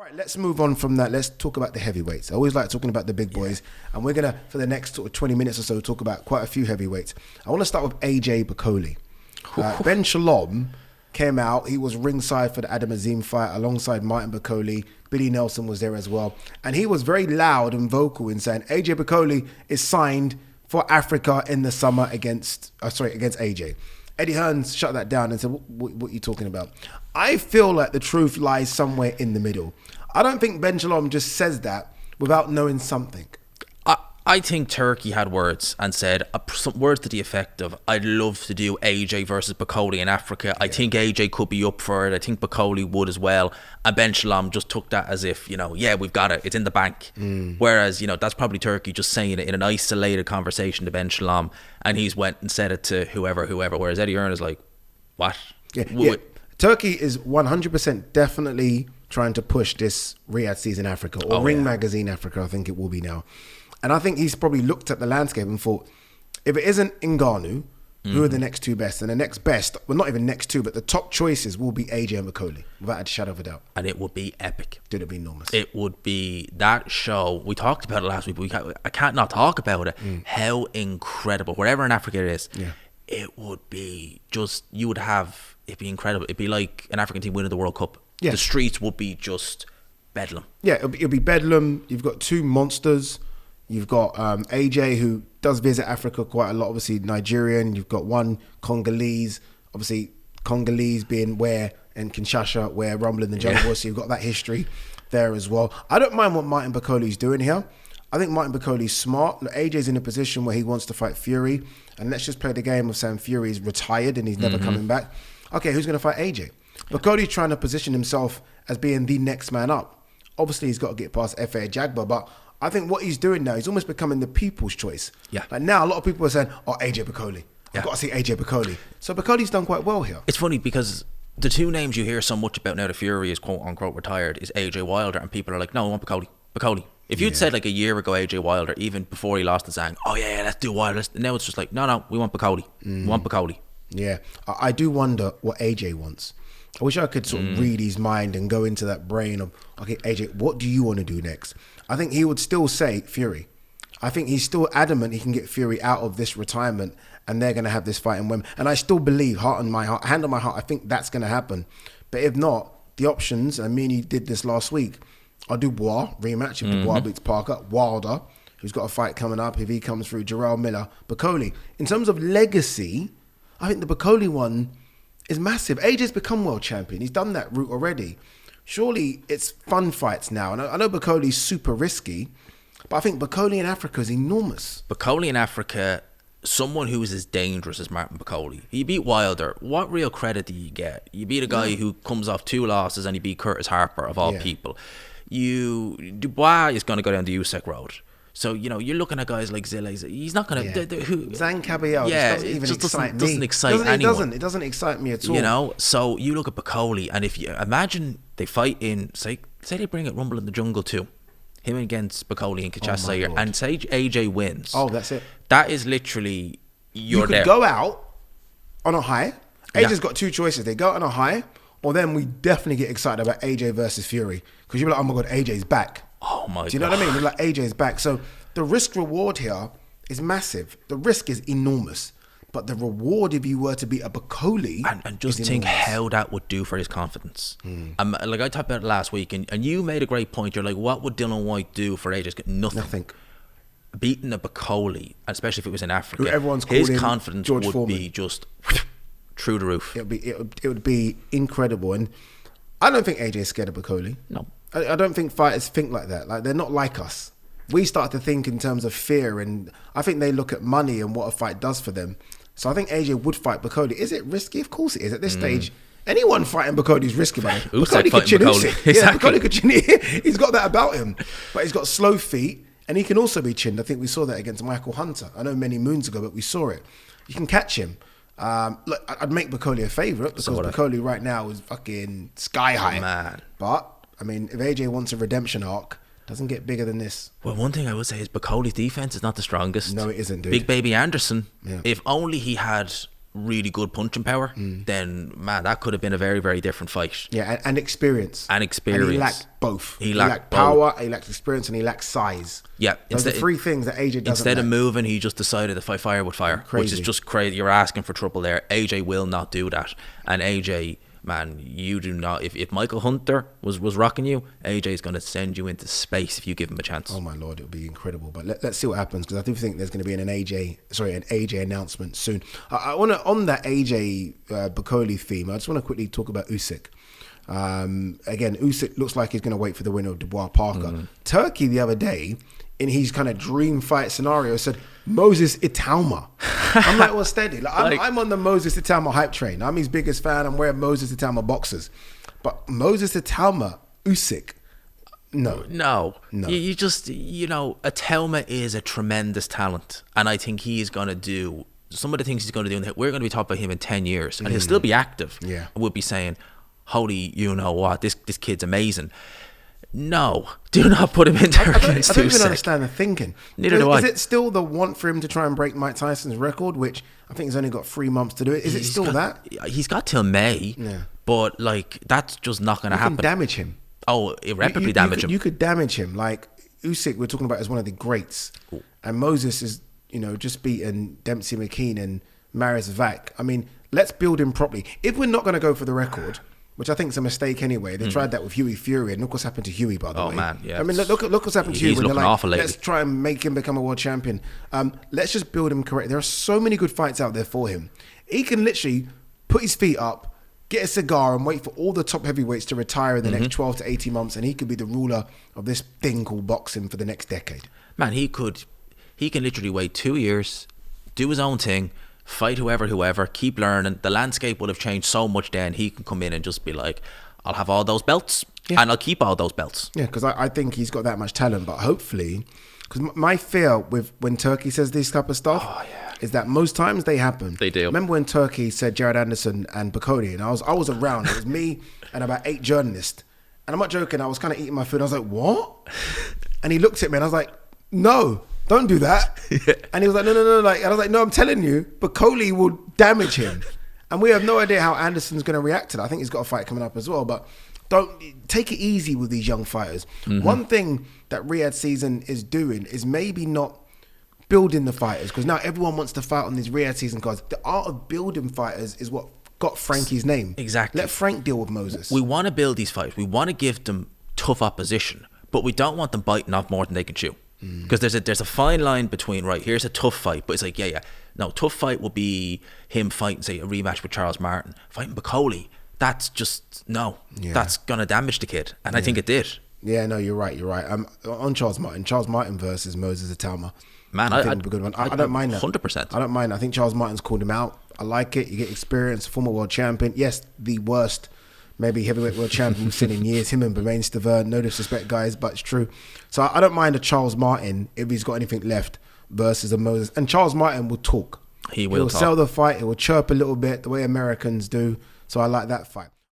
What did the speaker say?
All right, let's move on from that. Let's talk about the heavyweights. I always like talking about the big boys. And we're going to, for the next sort of 20 minutes or so, talk about quite a few heavyweights. I want to start with AJ Bakole. Ben Shalom came out. He was ringside for the Adam Azim fight alongside Martin Bakole. Billy Nelson was there as well. And he was very loud and vocal in saying AJ Bakole is signed for Africa in the summer against AJ. Eddie Hearn shut that down and said, what are you talking about? I feel like the truth lies somewhere in the middle. I don't think Ben Shalom just says that without knowing something. I think Turkey had words and said some words to the effect of, I'd love to do AJ versus Bakole in Africa. I think AJ could be up for it. I think Bakole would as well. And Ben Shalom just took that as if, yeah, we've got it. It's in the bank. Whereas, that's probably Turkey just saying it in an isolated conversation to Ben Shalom. And he's went and said it to whoever. Whereas Eddie Hearn is like, what? Yeah. Turkey is 100% definitely trying to push this Riyadh Season Africa or Ring Magazine Africa, I think it will be now. And I think he's probably looked at the landscape and thought, if it isn't Ngannou, who are the next two best? And the next best, well, not even next two, but the top choices will be AJ and Bakole, without a shadow of a doubt. And it would be epic. Dude, it'd be enormous. It would be that show. We talked about it last week, but I can't not talk about it. How incredible, wherever in Africa it is, it would be just, it'd be incredible. It'd be like an African team winning the World Cup. The streets would be just bedlam. Yeah, it'll be bedlam. You've got two monsters. You've got AJ, who does visit Africa quite a lot, obviously Nigerian. You've got one Congolese, obviously Congolese being in Kinshasa, where Rumble in the Jungle was. So you've got that history there as well. I don't mind what Martin Bakole's doing here. I think Martin Bakole's smart. Look, AJ's in a position where he wants to fight Fury. And let's just play the game of saying Fury's retired and he's never coming back. Okay, who's going to fight AJ? Bakole's trying to position himself as being the next man up. Obviously, he's got to get past F.A. Jagba, but I think what he's doing now, he's almost becoming the people's choice. Yeah. Like now, a lot of people are saying, AJ Bakole. I've got to see AJ Bakole. So Bakole's done quite well here. It's funny because the two names you hear so much about now that Fury is quote-unquote retired is AJ Wilder, and people are like, no, I want Bakole. If you'd said like a year ago AJ Wilder, even before he lost the Zhang, let's do Wilder. Now it's just like, no, we want Bakole. We want Bakole. Yeah. I do wonder what AJ wants. I wish I could sort of read his mind and go into that brain of, okay, AJ, what do you want to do next? I think he would still say Fury. I think he's still adamant he can get Fury out of this retirement and they're going to have this fight in women. And I still believe, hand on my heart, I think that's going to happen. But if not, the options, and me and you did this last week, are Dubois, rematch if Dubois beats Parker, Wilder, who's got a fight coming up, if he comes through, Jarrell Miller, Bakole. In terms of legacy, I think the Bakole one is massive. AJ's become world champion. He's done that route already. Surely it's fun fights now. And I know Bakole's super risky, but I think Bakole in Africa is enormous. Bakole in Africa, someone who is as dangerous as Martin Bakole. He beat Wilder. What real credit do you get? You beat a guy who comes off 2 losses and he beat Curtis Harper, of all people. Dubois is going to go down the USAC road. So, you're looking at guys like Zille. He's not going to... Zhang Caballero doesn't even excite me. Doesn't excite anyone. It doesn't excite me at all. So you look at Bakole, and if you imagine they fight in... Say they bring it Rumble in the Jungle too. Him against Bakole and Kinshasa here. And say AJ wins. Oh, that's it. That is literally... You could go out on a high. AJ's got 2 choices. They go out on a high, or then we definitely get excited about AJ versus Fury. Because you're like, oh my God, AJ's back. Oh my God. Do you know what I mean? We're like, AJ's back. So the risk reward here is massive. The risk is enormous. But the reward, if you were to beat a Bakole, and just think how that would do for his confidence. Like I talked about it last week, and you made a great point. You're like, what would Dylan White do for AJ? Nothing. Beating a Bakole, especially if it was in Africa, his confidence would be just through the roof. It would be incredible. And I don't think AJ's scared of Bakole. No. I don't think fighters think like that. Like, they're not like us. We start to think in terms of fear, and I think they look at money and what a fight does for them. So I think AJ would fight Bakole. Is it risky? Of course it is. At this stage, anyone fighting Bakole is risky, man. Bakole could chin Usyk. Exactly. Bakole could chin. He's got that about him. But he's got slow feet, and he can also be chinned. I think we saw that against Michael Hunter. I know many moons ago, but we saw it. You can catch him. Look, I'd make Bakole a favourite because Bakole right now is fucking sky high. Man. But I mean, if AJ wants a redemption arc, doesn't get bigger than this. Well, one thing I would say is Bakole's defense is not the strongest. No, it isn't, dude. Big Baby Anderson, if only he had really good punching power, then man, that could have been a very, very different fight. Yeah, and experience. And experience. And he lacked both. He lacked power, he lacked experience, and he lacked size. Yeah. Those are three things that AJ doesn't Instead of lack. moving, he just decided to fight fire with fire, which is just crazy. You're asking for trouble there. AJ will not do that. And AJ, man, you do not. If Michael Hunter was rocking you, AJ is going to send you into space if you give him a chance. Oh my Lord, it would be incredible. But let's see what happens, because I do think there's going to be an AJ announcement soon. I want to, on that AJ Bakole theme, I just want to quickly talk about Usyk. Again, Usyk looks like he's going to wait for the winner of Dubois Parker. Turkey the other day, in his kind of dream fight scenario, said Moses Itauma. I'm like, well, steady. I'm on the Moses Itauma hype train. I'm his biggest fan. I'm wearing Moses Itauma boxers. But Moses Itauma, Usyk, no. You just, Itauma is a tremendous talent. And I think he is going to do some of the things he's going to do. We're going to be talking about him in 10 years. And he'll still be active. Yeah. We'll be saying, holy, you know what, this kid's amazing. No, do not put him in there against Usyk. I don't even understand the thinking. Neither do I. Is it still the want for him to try and break Mike Tyson's record, which I think he's only got 3 months to do it? Is it still that? He's got till May, but that's just not going to happen. You can damage him. Oh, irreparably damage him. You could damage him. Like Usyk, we're talking about as one of the greats. Ooh. And Moses is, just beaten Dempsey McKean and Marius Vac. I mean, let's build him properly. If we're not going to go for the record, which I think is a mistake anyway. They tried that with Huey Fury, and look what's happened to Huey, by the way. Oh, man, yeah. I mean, look what's happened to Huey. He's looking awful lately. Let's try and make him become a world champion. Let's just build him correct. There are so many good fights out there for him. He can literally put his feet up, get a cigar, and wait for all the top heavyweights to retire in the next 12 to 18 months, and he could be the ruler of this thing called boxing for the next decade. Man, he can literally wait 2 years, do his own thing, fight whoever, keep learning. The landscape would have changed so much then. He can come in and just be like, I'll have all those belts and I'll keep all those belts. Yeah, because I think he's got that much talent, but hopefully, because my fear with when Turkey says this type of stuff is that most times they happen. They do. Remember when Turkey said Jared Anderson and Bakole, and I was around. It was me and about 8 journalists, and I'm not joking. I was kind of eating my food. I was like, what? And he looked at me and I was like, no, don't do that. And he was like, no. Like, and I was like, no, I'm telling you, Bakole will damage him. And we have no idea how Anderson's going to react to that. I think he's got a fight coming up as well. But don't take it easy with these young fighters. One thing that Riyadh season is doing is maybe not building the fighters, because now everyone wants to fight on these Riyadh season cards. The art of building fighters is what got Frankie's name. Exactly. Let Frank deal with Moses. We want to build these fighters. We want to give them tough opposition, but we don't want them biting off more than they can chew. Because there's a fine line between, right, here's a tough fight, but it's like, no, tough fight will be him fighting, say, a rematch with Charles Martin. Fighting Bakole, that's just, that's going to damage the kid. And I think it did. Yeah, no, you're right. On Charles Martin versus Moses Itauma. Man, I think would be a good one. I don't mind that. 100%. I don't mind. I think Charles Martin's called him out. I like it. You get experience, former world champion. Yes, the worst maybe heavyweight world champion we've seen in years, him and Bermain Stavern. No disrespect, guys, but it's true. So I don't mind a Charles Martin, if he's got anything left, versus a Moses. And Charles Martin will talk. He'll sell the fight. He will chirp a little bit, the way Americans do. So I like that fight.